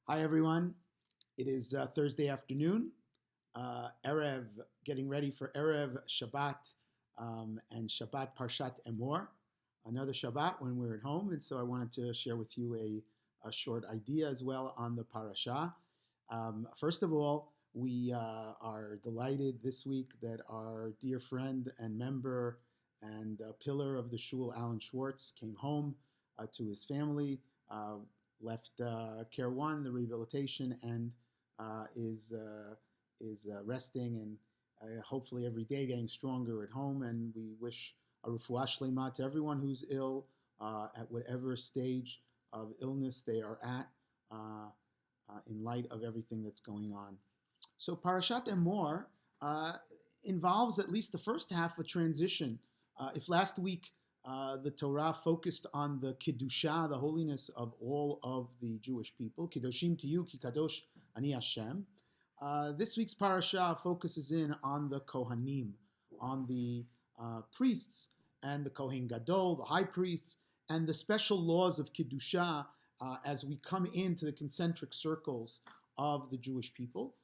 Hi, everyone. It is Thursday afternoon, Erev, getting ready for Erev Shabbat and Shabbat Parshat Emor, another Shabbat when we're at home. And so I wanted to share with you a short idea as well on the parasha. First of all, we are delighted this week that our dear friend and member and pillar of the shul, Alan Schwartz, came home to his family. Left Care One, the rehabilitation, and is resting and hopefully every day getting stronger at home. And we wish a refuah shlema to everyone who's ill at whatever stage of illness they are at, in light of everything that's going on. So Parashat Emor involves at least the first half a transition. If last week the Torah focused on the Kiddusha, the holiness of all of the Jewish people. Kiddushim to you, ki kadosh ani Hashem. This week's parasha focuses in on the Kohanim, on the priests, and the Kohen Gadol, the high priests, and the special laws of Kiddusha as we come into the concentric circles of the Jewish people.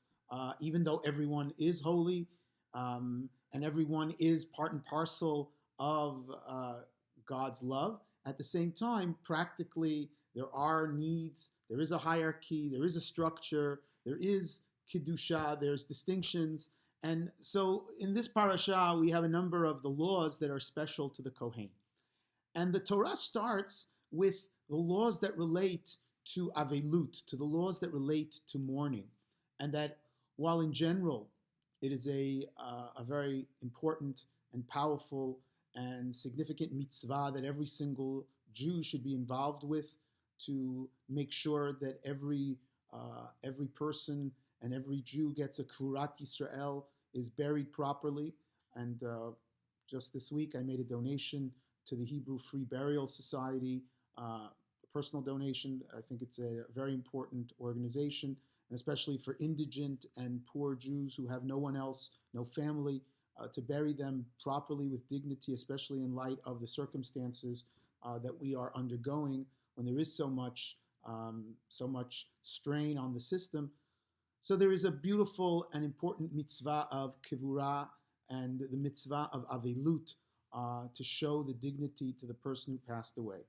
Even though everyone is holy and everyone is part and parcel of God's love. At the same time, practically, there are needs, there is a hierarchy, there is a structure, there is Kiddusha, there's distinctions. And so in this parasha, we have a number of the laws that are special to the Kohen. And the Torah starts with the laws that relate to Avelut, to the laws that relate to mourning. And that while in general, it is a very important and powerful and significant mitzvah that every single Jew should be involved with to make sure that every person and every Jew gets a Kfurat Yisrael, is buried properly. And just this week, I made a donation to the Hebrew Free Burial Society, a personal donation. I think it's a very important organization, and especially for indigent and poor Jews who have no one else, no family, to bury them properly with dignity, especially in light of the circumstances that we are undergoing when there is so much strain on the system. So there is a beautiful and important mitzvah of kivura and the mitzvah of avelut to show the dignity to the person who passed away.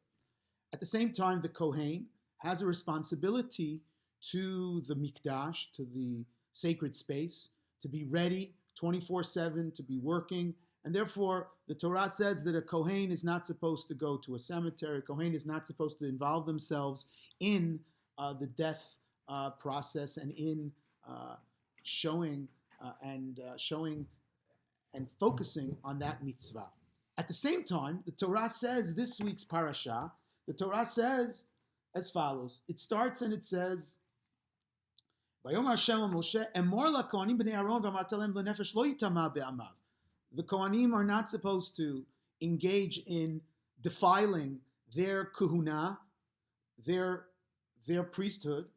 At the same time, the Kohen has a responsibility to the mikdash, to the sacred space, to be ready 24/7, to be working. And therefore, the Torah says that a Kohen is not supposed to go to a cemetery. A Kohen is not supposed to involve themselves in the death process and in showing and focusing on that mitzvah. At the same time, the Torah says, this week's parasha, the Torah says as follows. It starts and it says, the Kohanim are not supposed to engage in defiling their kahuna, their priesthood.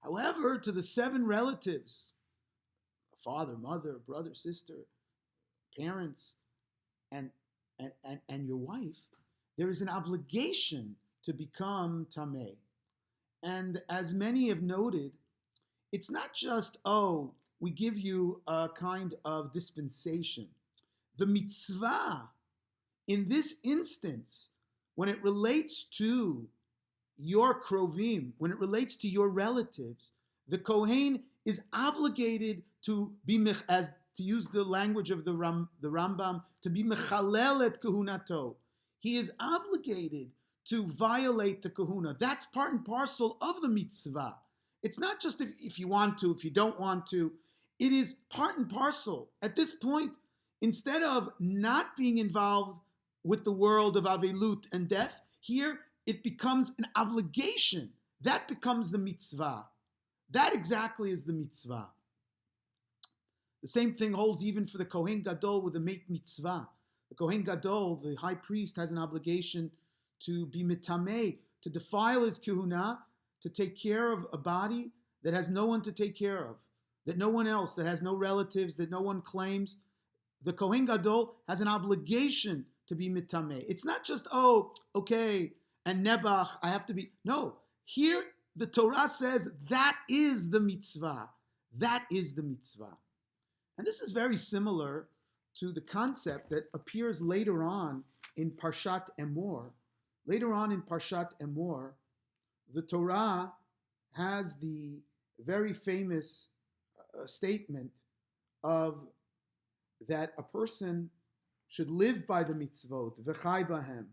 However, to the 7 relatives, father, mother, brother, sister, parents, and your wife, there is an obligation to become tameh. And as many have noted, it's not just, we give you a kind of dispensation. The mitzvah, in this instance, when it relates to your krovim, when it relates to your relatives, the Kohen is obligated to be, as to use the language of the Rambam, to be mechalel et kahunato. He is obligated to violate the kahuna. That's part and parcel of the mitzvah. It's not just if you want to, if you don't want to. It is part and parcel. At this point, instead of not being involved with the world of avelut and death, here it becomes an obligation. That becomes the mitzvah. That exactly is the mitzvah. The same thing holds even for the Kohen Gadol with the Meit Mitzvah. The Kohen Gadol, the high priest, has an obligation to be mitameh, to defile his kahuna, to take care of a body that has no one to take care of. that no one else, that has no relatives, that no one claims, the Kohen Gadol has an obligation to be mitameh. It's not just, oh, okay, and Nebach, I have to be. No, here the Torah says that is the mitzvah. That is the mitzvah. And this is very similar to the concept that appears later on in Parshat Emor. Later on in Parshat Emor, the Torah has the very famous statement of that a person should live by the mitzvot, v'chai bahem,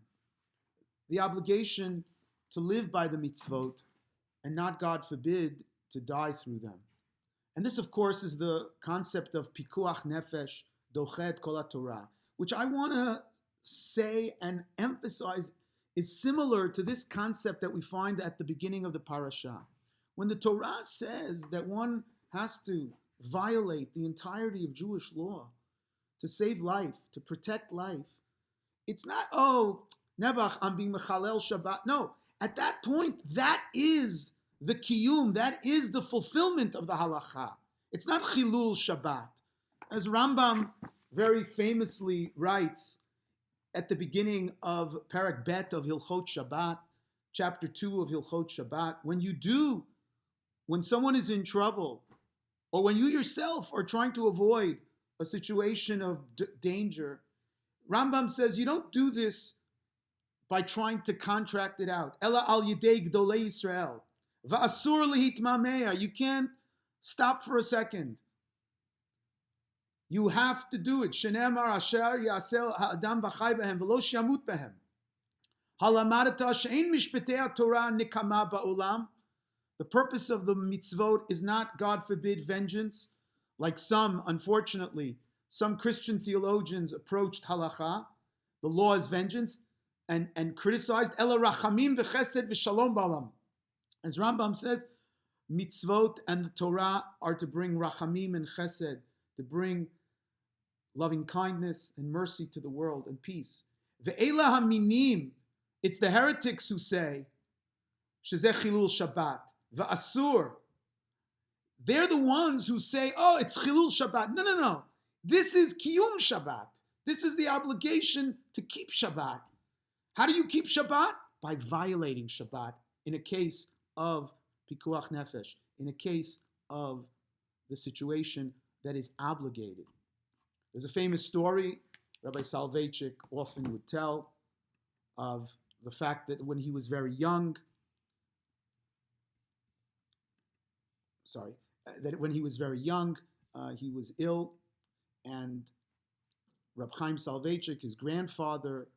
the obligation to live by the mitzvot and not, God forbid, to die through them. And this, of course, is the concept of pikuach nefesh, dochet kol Torah, which I want to say and emphasize is similar to this concept that we find at the beginning of the parasha. When the Torah says that one has to violate the entirety of Jewish law to save life, to protect life, it's not, oh, Nebuch, I'm being mechalel Shabbat. No, at that point, that is the kiyum, that is the fulfillment of the halacha. It's not chilul Shabbat. As Rambam very famously writes at the beginning of Parak Bet of Hilchot Shabbat, chapter 2 of Hilchot Shabbat, when someone is in trouble, or when you yourself are trying to avoid a situation of danger, Rambam says you don't do this by trying to contract it out. Ela al yedei gdolei Yisrael. Va'asur lehitmameya. You can't stop for a second. You have to do it. Shenemar asher yasel ha'adam v'chai behem v'lo shiamut behem. Halamadata she'ein mishpetei Torah nikama ba'olam. The purpose of the mitzvot is not, God forbid, vengeance, like unfortunately, some Christian theologians approached halacha, the law is vengeance, and criticized ela rachamim v'chesed v'shalom ba'olam. As Rambam says, mitzvot and the Torah are to bring rachamim and chesed, to bring loving kindness and mercy to the world and peace. Ve'ela haminim, it's the heretics who say, shezeh chilul Shabbat, va'asur. They're the ones who say, oh, it's chilul Shabbat. No. This is kiyum Shabbat. This is the obligation to keep Shabbat. How do you keep Shabbat? By violating Shabbat in a case of pikuach nefesh, in a case of the situation that is obligated. There's a famous story Rabbi Soloveitchik often would tell of the fact that when he was very young, he was ill, and Reb Chaim Soloveitchik, his grandfather,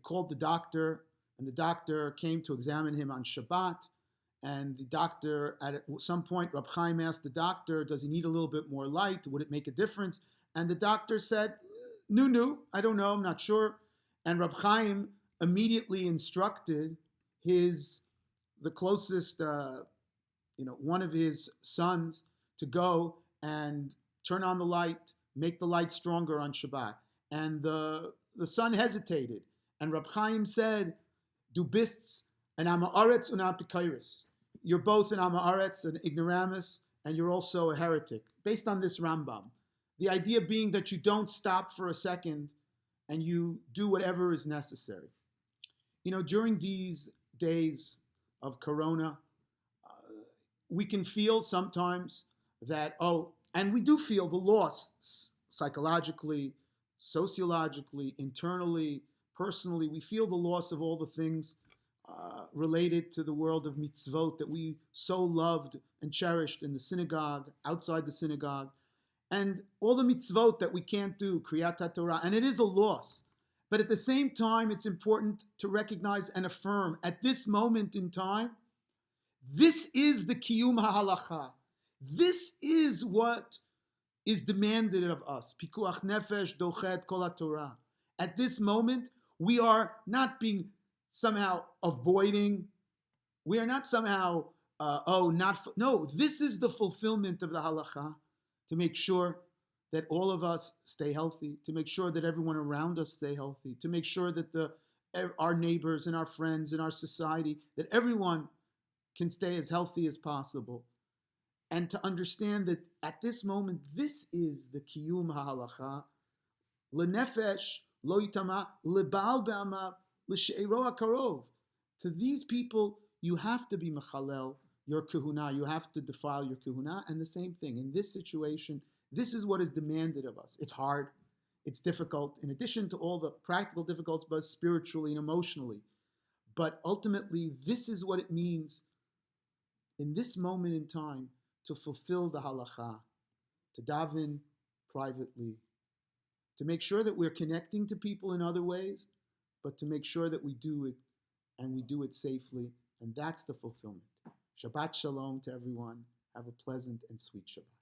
called the doctor, and the doctor came to examine him on Shabbat, and the doctor, at some point, Reb Chaim asked the doctor, does he need a little bit more light? Would it make a difference? And the doctor said, no, I don't know, I'm not sure. And Reb Chaim immediately instructed the closest, one of his sons to go and turn on the light, make the light stronger on Shabbat. And the son hesitated. And Reb Chaim said, du bist an Amaretz und ein Pekairis. You're both an Amaretz, an ignoramus, and you're also a heretic, based on this Rambam. The idea being that you don't stop for a second and you do whatever is necessary. During these days of Corona, we can feel sometimes that, and we do feel the loss psychologically, sociologically, internally, personally. We feel the loss of all the things related to the world of mitzvot that we so loved and cherished in the synagogue, outside the synagogue, and all the mitzvot that we can't do, Kriyat Torah, and it is a loss. But at the same time, it's important to recognize and affirm at this moment in time, this is the kiyum ha'halacha. This is what is demanded of us. Pikuach nefesh dochet kol Torah. At this moment, we are not being somehow avoiding. We are not somehow, no, this is the fulfillment of the halacha, to make sure that all of us stay healthy, to make sure that everyone around us stay healthy, to make sure that our neighbors and our friends and our society, that everyone can stay as healthy as possible. and to understand that at this moment, this is the kiyum ha'halacha, lenefesh, lo yitama, lebal be'ama, l'she'ero ha'karov. To these people, you have to be mechalel your kahuna, you have to defile your kahuna, and the same thing. In this situation, this is what is demanded of us. It's hard, it's difficult, in addition to all the practical difficulties, but spiritually and emotionally. But ultimately, this is what it means in this moment in time to fulfill the halacha, to daven privately, to make sure that we're connecting to people in other ways, but to make sure that we do it and we do it safely. And that's the fulfillment. Shabbat Shalom to everyone. Have a pleasant and sweet Shabbat.